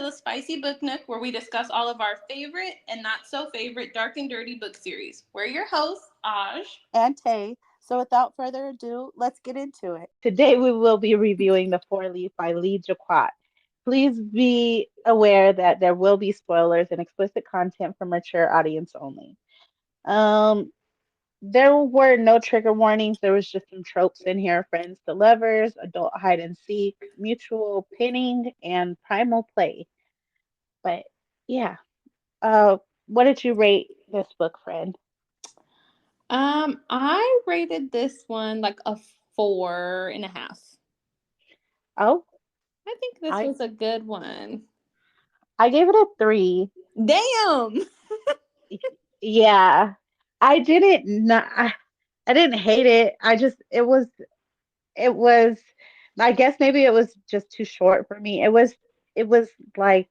to the Spicy Booknook, where we discuss all of our favorite and not so favorite dark and dirty book series. We're your hosts, Aj. And Tay. So without further ado, let's get into it. Today we will be reviewing The Four Leaf by Lee Jacquot. Please be aware that there will be spoilers and explicit content for mature audience only. Um, there were no trigger warnings. There was just some tropes in here: friends to lovers, adult hide and seek, mutual pinning, and primal play. But yeah, uh, what did you rate this book, friend? I rated this one like a 4.5. Oh, I think this I was a good one. I gave it a 3. Damn! Yeah, I didn't not, I didn't hate it. I just it was I guess maybe it was just too short for me. It was like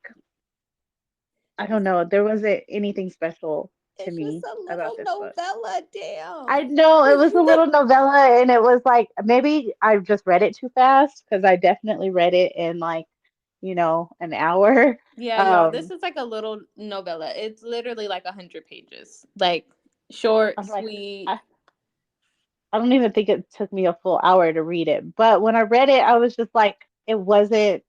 I don't know, there wasn't anything special to It's just me a about little this book. novella, damn. I know it was a little novella and it was like maybe I just read it too fast because I definitely read it in like, an hour. Yeah, y'all, this Um is like a little novella. It's literally like 100 pages. Like, short, I'm like sweet. I don't even think it took me a full hour to read it. But when I read it, I was just like, it wasn't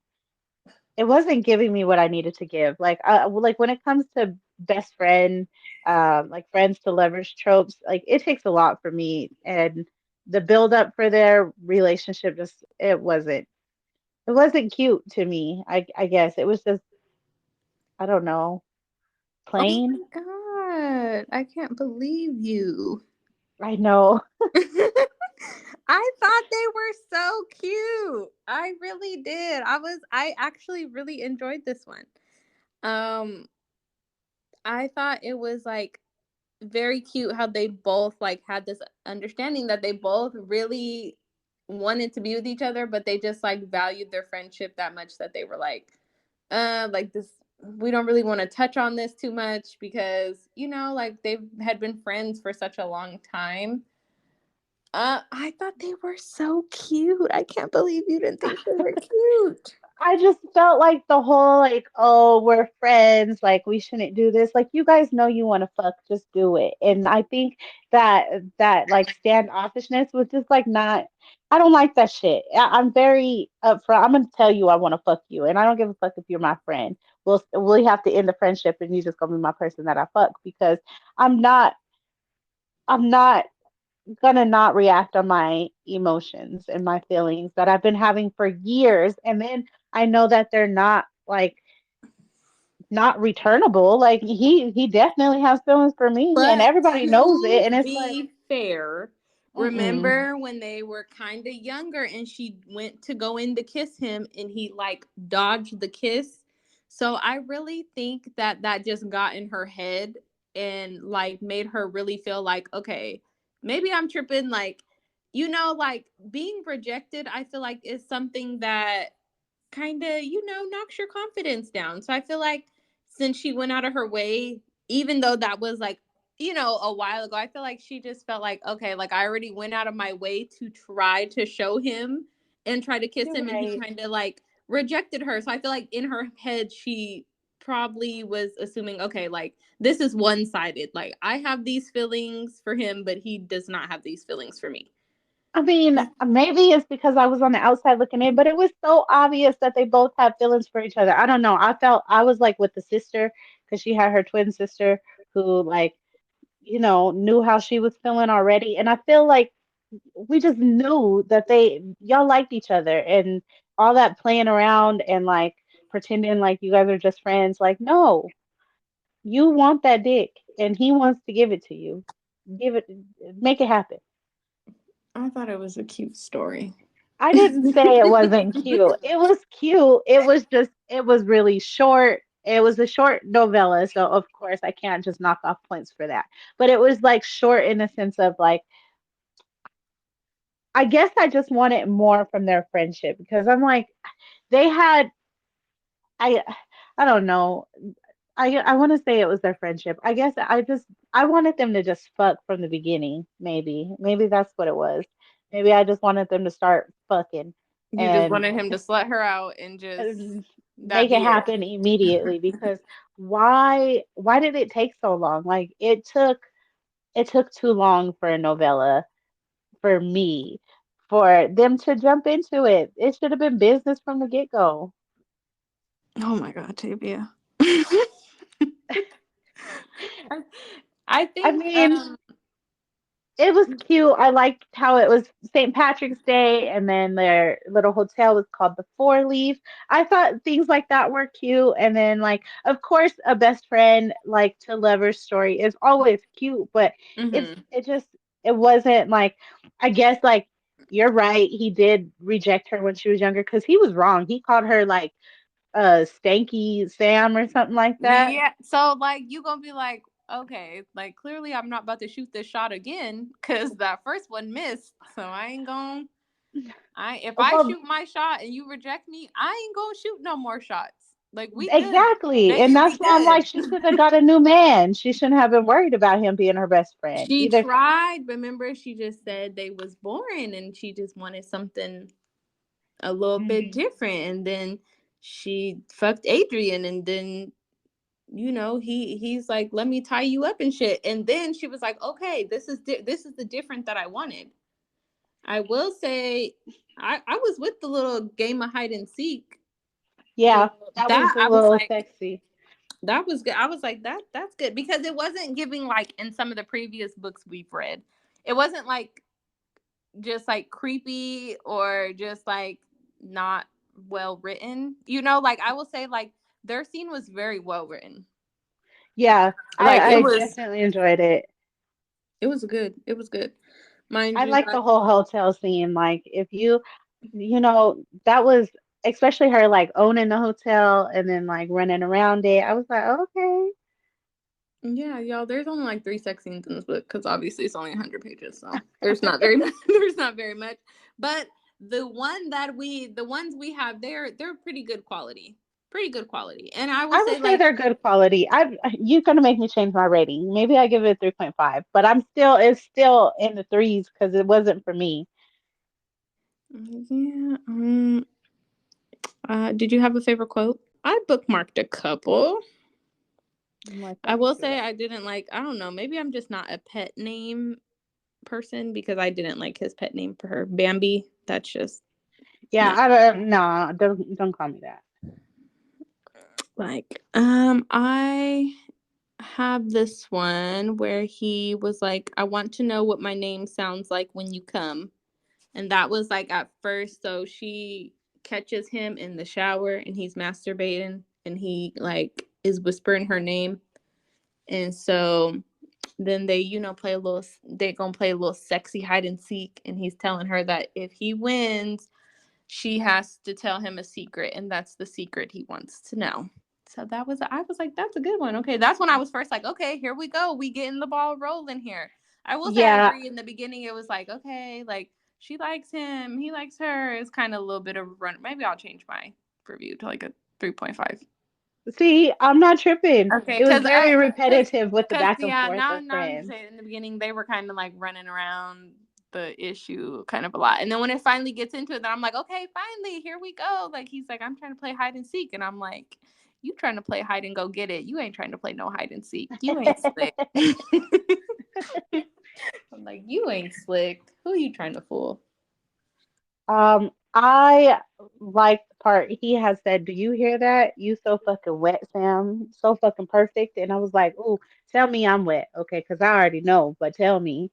giving me what I needed to give. Like when it comes to best friend, like friends to lovers tropes, like it takes a lot for me. And the build up for their relationship just it wasn't cute to me. I guess it was just I don't know, Oh plain. my God. I can't believe you. I know. I thought they were so cute. I really did. I actually really enjoyed this one. Um, I thought it was like very cute how they both like had this understanding that they both really wanted to be with each other, but they just like valued their friendship that much that they were like this, we don't really want to touch on this too much because, like they had been friends for such a long time. I thought they were so cute. I can't believe you didn't think they were cute. I just felt like the whole like, oh, we're friends, like we shouldn't do this. Like you guys know you want to fuck, just do it. And I think that like standoffishness was just like not. I don't like that shit. I'm very upfront. I'm gonna tell you I want to fuck you, and I don't give a fuck if you're my friend. We'll have to end the friendship, and you just gonna be my person that I fuck because I'm not. I'm not gonna not react on my emotions and my feelings that I've been having for years. And then I know that they're not like not returnable. Like he definitely has feelings for me and But everybody knows it. to And it's like, be fair, mm-mm. remember when they were kind of younger and she went to go in to kiss him and he like dodged the kiss? So I really think that that just got in her head and like made her really feel like, okay, maybe I'm tripping. Like, like being rejected, I feel like is something that kind of, knocks your confidence down. So I feel like since she went out of her way, even though that was like, a while ago, I feel like she just felt like, okay, like I already went out of my way to try to show him and try to kiss You're him. And he right. kind of like rejected her. So I feel like in her head, she probably was assuming, okay, like this is one sided. Like I have these feelings for him, but he does not have these feelings for me. I mean, maybe it's because I was on the outside looking in, but it was so obvious that they both had feelings for each other. I don't know. I felt I was like with the sister because she had her twin sister who like knew how she was feeling already. And I feel like we just knew that y'all liked each other and all that playing around and like pretending like you guys are just friends. Like, no, you want that dick and he wants to give it to you. Give it, make it happen. I thought it was a cute story. I didn't say it wasn't cute. It was cute. It was really short. It was a short novella, so of course I can't just knock off points for that. But it was like short in the sense of like I guess I just wanted more from their friendship because I'm like they had I I don't know. I want to say it was their friendship. I guess I wanted them to just fuck from the beginning. Maybe that's what it was. Maybe I just wanted them to start fucking You just and wanted him to slut her out and just That make it beard. happen immediately because why did it take so long? Like it took too long for a novella for me for them to jump into it. It should have been business from the get-go. Oh my god, Tavia. I, I I think mean, it was cute. I liked how it was St. Patrick's Day, and then their little hotel was called the Four Leaf. I thought things like that were cute. And then, like, of course, a best friend like to lover story is always cute, but mhm. it just it wasn't like I guess like you're right. He did reject her when she was younger because he was wrong. He called her like Stanky Sam or something like that. Yeah, so like you gonna be like, okay, like clearly I'm not about to shoot this shot again because that first one missed. So I ain't gonna. I if I Well, shoot my shot and you reject me, I ain't gonna shoot no more shots. Like we good, exactly. And baby, we that's why I'm like, good. she should have got a new man. She shouldn't have been worried about him being her best friend. She Either, tried. Remember, she just said they was boring and she just wanted something a little bit hmm different. And then she fucked Adrian, and then he's like, let me tie you up and shit. And then she was like, okay, this is the different that I wanted. I will say, I was with the little game of hide and seek. The yeah, that was that a I was little like, sexy. that was good. I was like, that's good because it wasn't giving like in some of the previous books we've read. It wasn't like just like creepy or just like not well written. Like I will say like their scene was very well written. Yeah, Like I definitely enjoyed it. it was good. It was good. Mind I you like that the whole hotel scene. Like, if that was especially her like owning the hotel and then like running around it. I was like, okay. yeah, y'all, there's only like 3 sex scenes in this book because obviously it's only 100 pages, so there's not very much. There's not very much. But the ones we have, they're pretty good quality. And I will I would say say like, they're good quality. You're gonna make me change my rating. Maybe I give it a 3.5, but it's still in the threes because it wasn't for me. yeah. Did you have a favorite quote? I bookmarked a couple. I Let me will see what say I I didn't like. I don't know. Maybe I'm just not a pet name person because I didn't like his pet name for her, Bambi. That's just Yeah, no. I don't no, don't call me that. Like, I have this one where he was like, I want to know what my name sounds like when you come. And that was like at first, so she catches him in the shower and he's masturbating and he like is whispering her name. And so then they gonna play a little sexy hide and seek. And he's telling her that if he wins, she has to tell him a secret, and that's the secret he wants to know. So I was like, that's a good one. Okay, that's when I was first like, okay, here we go. We getting the ball rolling here. I will say I Yeah, agree. In the beginning, it was like, okay, like she likes him, he likes her. It's kind of a little bit of a run. Maybe I'll change my review to like a 3.5. see, I'm not tripping. Okay, It was because very repetitive with the back and yeah, forth now of I'm just friends. saying in the beginning they were kind of like running around the issue kind of a lot, and then when it finally gets into it, then I'm like, okay, finally, here we go. Like he's like, I'm trying to play hide and seek, and I'm like, you trying to play hide and go get it? You ain't trying to play no hide and seek. You ain't slick. I'm like, you ain't slick. Who are you trying to fool? I like the part he has said, "Do you hear that? You so fucking wet, Sam. So fucking perfect." And I was like, "Ooh, tell me I'm wet, okay? Because I already know, but tell me."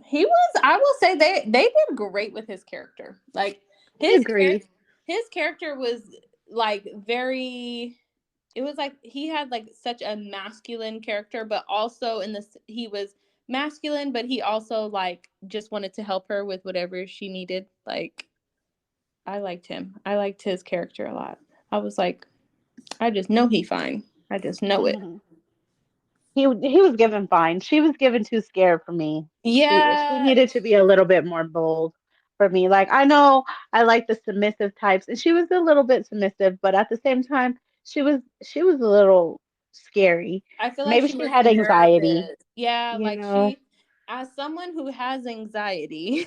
He was. I will say they did great with his character. Like I his agree. character, his character was like very. It was like he had like such a masculine character, but also in this he was masculine, but he also like just wanted to help her with whatever she needed. Like I liked him. I liked his character a lot. I was like, I just know he fine. I just know it. hmm He was given fine. She was given too scared for me. She Yeah, needed to be a little bit more bold for me. Like I know I like the submissive types, and she was a little bit submissive, but at the same time, she was a little scary. I feel like Maybe she she was had anxiety, nervous. Yeah, you like know. as someone who has anxiety,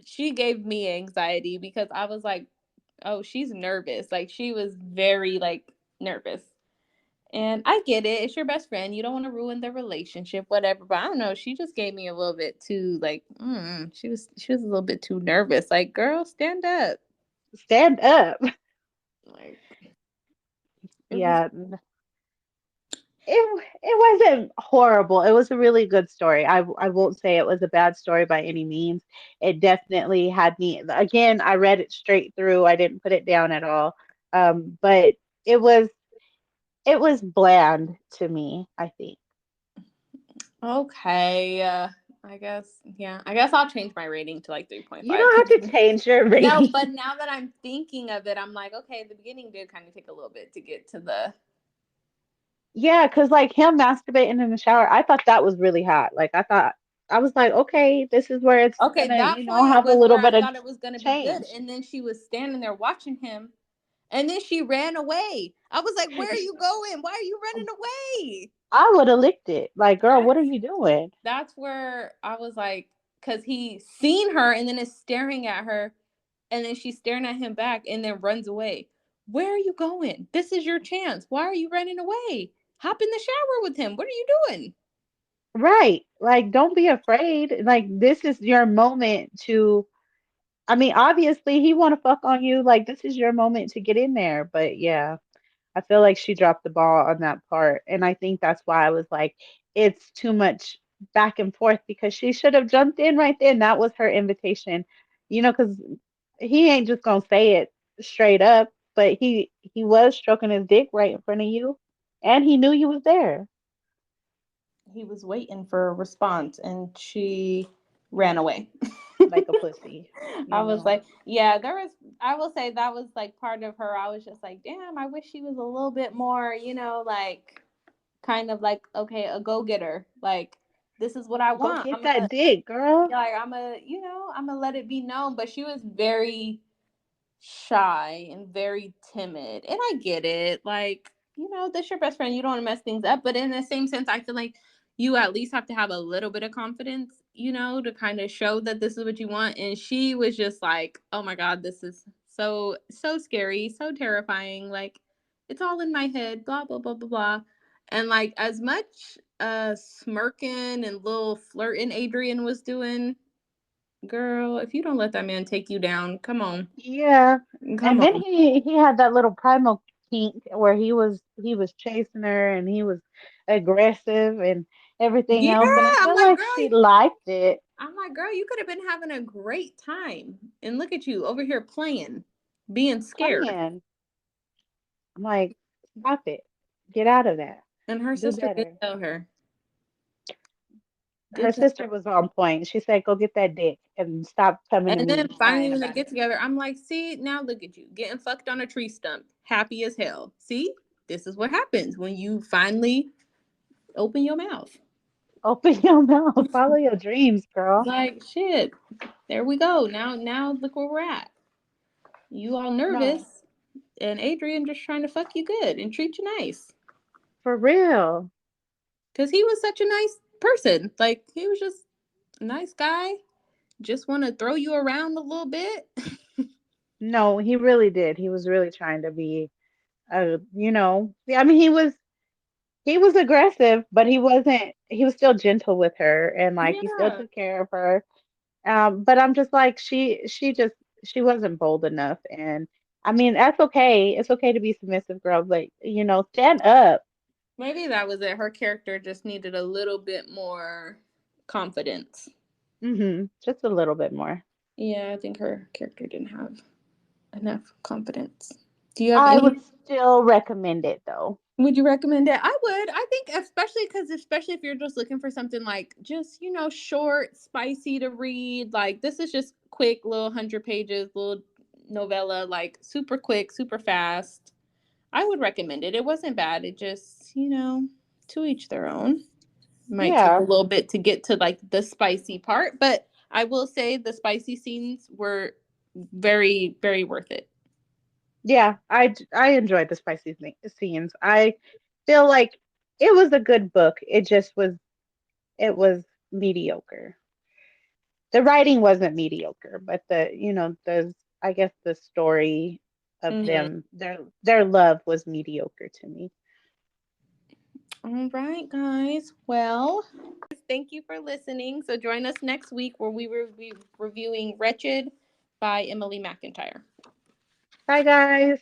she gave me anxiety because I was like, oh, she's nervous. Like she was very like nervous. And I get it. It's your best friend. You don't want to ruin the relationship, whatever. But I don't know. She just gave me a little bit too like she was a little bit too nervous. Like, girl, stand up. Stand up. Like it was Yeah, it wasn't horrible. It was a really good story. I won't say it was a bad story by any means. It definitely had me again, I read it straight through. I didn't put it down at all. But it was it was bland to me, I think. okay. I guess yeah. I guess I'll change my rating to like You 3.5. don't have to change your No, but rating. now that I'm thinking of it, I'm like, okay, the beginning did kind of take a little bit to get to the. Yeah, because like him masturbating in the shower, I thought that was really hot. Like I thought I was like, okay, this is where it's Okay, gonna, that have point a was little where I bit of thought it was gonna be good, change. and then she was standing there watching him, and then she ran away. I was like, "Where are you going? Why are you running away?" I would have licked it. Like, girl, what are That's you doing? that's where I was like, because he seen her and then is staring at her, and then she's staring at him back, and then runs away. Where are you going? This is your chance. Why are you running away? Hop in the shower with him. What are you doing? Right. Like, don't be afraid. Like, this is your moment to, I mean, obviously he want to fuck on you. Like, this is your moment to get in there. But yeah, I feel like she dropped the ball on that part. And I think that's why I was like, it's too much back and forth because she should have jumped in right then. That was her invitation, because he ain't just gonna say it straight up, but he was stroking his dick right in front of you, and he knew you was there He was waiting for a response, and she ran away. like a pussy, I you was know. like, yeah, there was, I will say that was like part of her. I was just like, damn, I wish she was a little bit more, like kind of like, okay, a go getter. Like, this is what I Go want. get that dick, girl. Yeah, like, I'm gonna let it be known. But she was very shy and very timid. And I get it. Like, that's your best friend. You don't want to mess things up. But in the same sense, I feel like you at least have to have a little bit of confidence, to kind of show that this is what you want. And she was just like, oh my God, this is so, so scary, so terrifying. Like, it's all in my head, blah, blah, blah, blah, blah. And like, as much smirking and little flirting Adrian was doing, girl, if you don't let that man take you down, come on. Yeah. Come And then on. he had that little primal kink where he was chasing her and he was aggressive and everything Yeah, else. And I I'm feel like, like girl, she liked it you could have been having a great time. And look at you over here playing, being scared. playing. I'm like, stop it. Get out of that. And her Do sister did better. tell her, Her did tell sister her. was on point. She said, go get that dick and stop coming to And then me finally crying when they about get it. together, I'm like, see, now look at you getting fucked on a tree stump, happy as hell. See, this is what happens when you finally open your mouth. Open your mouth. Follow your dreams, girl. Like, shit, there we go. Now look where we're at. You all No, nervous, and Adrian just trying to fuck you good and treat you nice. for real. Because he was such a nice person. Like, he was just a nice guy. Just want to throw you around a little bit. No, he really did. He was really trying to be, yeah, I mean, he was aggressive, but he was still gentle with her and like he still Yeah. took care of her. But I'm just like she wasn't bold enough, and I mean that's okay. It's okay to be submissive, girl, but stand up. Maybe that was it. Her character just needed a little bit more confidence. Just a little bit more. Yeah, I think her character didn't have enough confidence. Do you have I any? would still recommend it though. Would you recommend it? I would. I think especially if you're just looking for something like just, short, spicy to read. Like this is just quick, little 100 pages, little novella, like super quick, super fast. I would recommend it. It wasn't bad. It just, to each their own. Might take a Yeah, little bit to get to like the spicy part, but I will say the spicy scenes were very, very worth it. yeah. I enjoyed the spicy scenes. I feel like it was a good book. It was mediocre. The writing wasn't mediocre, but the I guess the story. of Mhm. them. Their love was mediocre to me. All right, guys. Well, thank you for listening. So join us next week where we will be reviewing Wretched by Emily McIntyre. Bye guys.